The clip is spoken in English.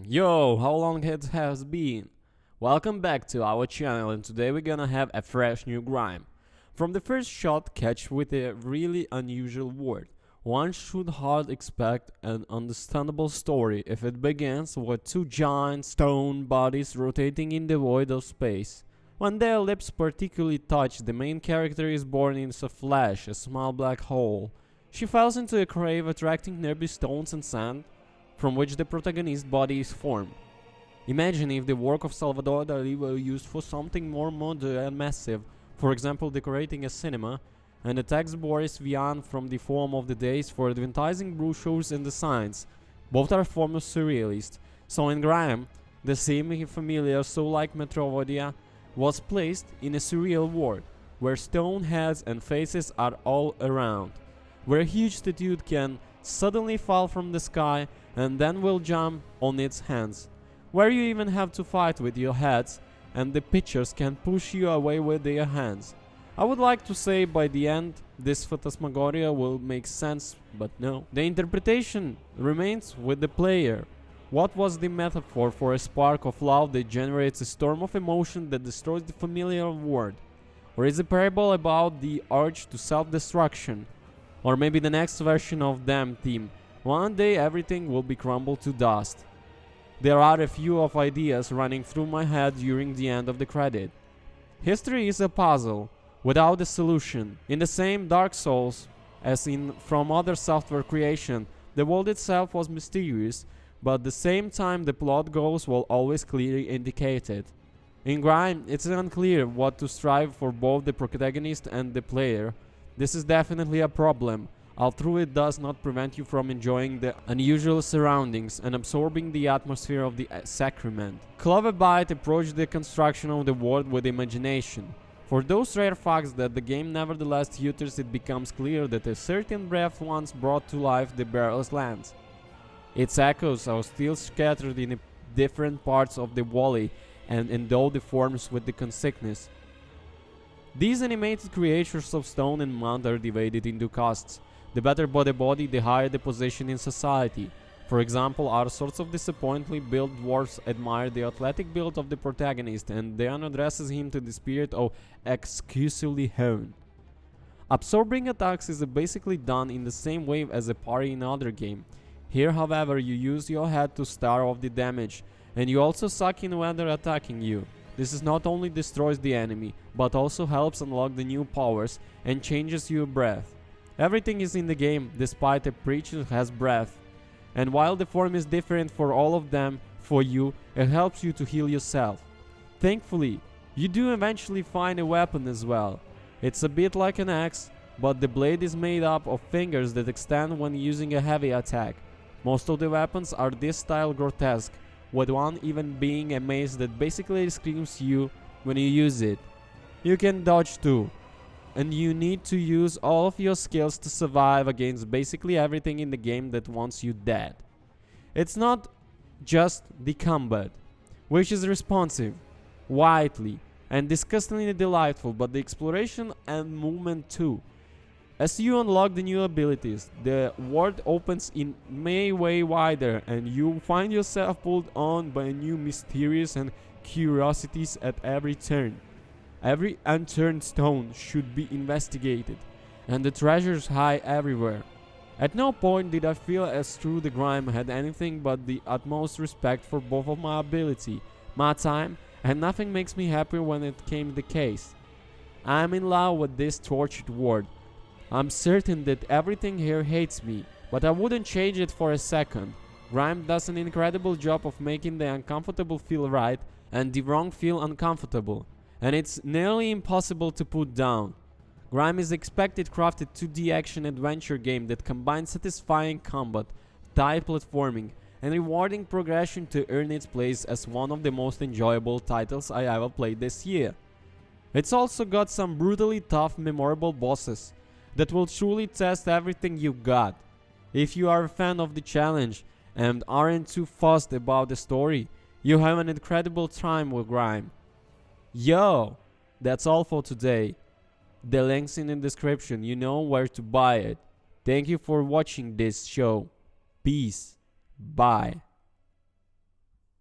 Yo, how long it has been? Welcome back to our channel, and today we're gonna have a fresh new grime. From the first shot, catch with a really unusual word. One should hardly expect an understandable story if it begins with two giant stone bodies rotating in the void of space. When their lips particularly touch, the main character is born into a flash, a small black hole. She falls into a cave attracting nearby stones and sand, from which the protagonist's body is formed. Imagine if the work of Salvador Dali were used for something more modern and massive, for example decorating a cinema, and the text Boris Vian from the Form of the Days for advertising brochures and the signs. Both are forms of surrealist. So in Graham, the semi-familiar soul-like Metrovodia was placed in a surreal world, where stone heads and faces are all around, where a huge statue can suddenly fall from the sky and then will jump on its hands, where you even have to fight with your heads and the pitchers can push you away with their hands. I would like to say by the end this phantasmagoria will make sense, but no. The interpretation remains with the player. What was the metaphor for a spark of love that generates a storm of emotion that destroys the familiar world? Or is a parable about the urge to self-destruction? Or maybe the next version of Damn theme. One day everything will be crumbled to dust. There are a few of ideas running through my head during the end of the credit. History is a puzzle, without a solution. In the same Dark Souls as in from other software creation, the world itself was mysterious, but at the same time the plot goals were always clearly indicated. In Grime, it's unclear what to strive for both the protagonist and the player. This is definitely a problem, although it does not prevent you from enjoying the unusual surroundings and absorbing the atmosphere of the sacrament. Cloverbyte approached the construction of the world with imagination. For those rare facts that the game nevertheless tutors, it becomes clear that a certain breath once brought to life the Barrel's lands. Its echoes are still scattered in different parts of the valley and endow the forms with the consciousness. These animated creatures of stone and mud are divided into castes. The better the body, the higher the position in society. For example, all sorts of disappointingly built dwarfs admire the athletic build of the protagonist and then addresses him to the spirit of exclusively honed. Absorbing attacks is basically done in the same way as a parry in other game. Here, however, you use your head to start off the damage, and you also suck in when they're attacking you. This is not only destroys the enemy, but also helps unlock the new powers and changes your breath. Everything is in the game, despite a preacher has breath. And while the form is different for all of them, for you, it helps you to heal yourself. Thankfully, you do eventually find a weapon as well. It's a bit like an axe, but the blade is made up of fingers that extend when using a heavy attack. Most of the weapons are this style grotesque, with one even being a mace that basically screams you when you use it. You can dodge too, and you need to use all of your skills to survive against basically everything in the game that wants you dead. It's not just the combat, which is responsive, widely, and disgustingly delightful, but the exploration and movement too. As you unlock the new abilities, the world opens in way wider and you find yourself pulled on by new mysterious and curiosities at every turn. Every unturned stone should be investigated, and the treasures hide everywhere. At no point did I feel as true the Grime had anything but the utmost respect for both of my ability, my time, and nothing makes me happier when it came the case. I am in love with this tortured world. I'm certain that everything here hates me, but I wouldn't change it for a second. Grime does an incredible job of making the uncomfortable feel right and the wrong feel uncomfortable, and it's nearly impossible to put down. Grime is expected crafted 2D action adventure game that combines satisfying combat, tight platforming, and rewarding progression to earn its place as one of the most enjoyable titles I ever played this year. It's also got some brutally tough, memorable bosses that will truly test everything you got. If you are a fan of the challenge and aren't too fussed about the story, you have an incredible time with Grime. Yo, that's all for today. The link's in the description, you know where to buy it. Thank you for watching this show. Peace. Bye.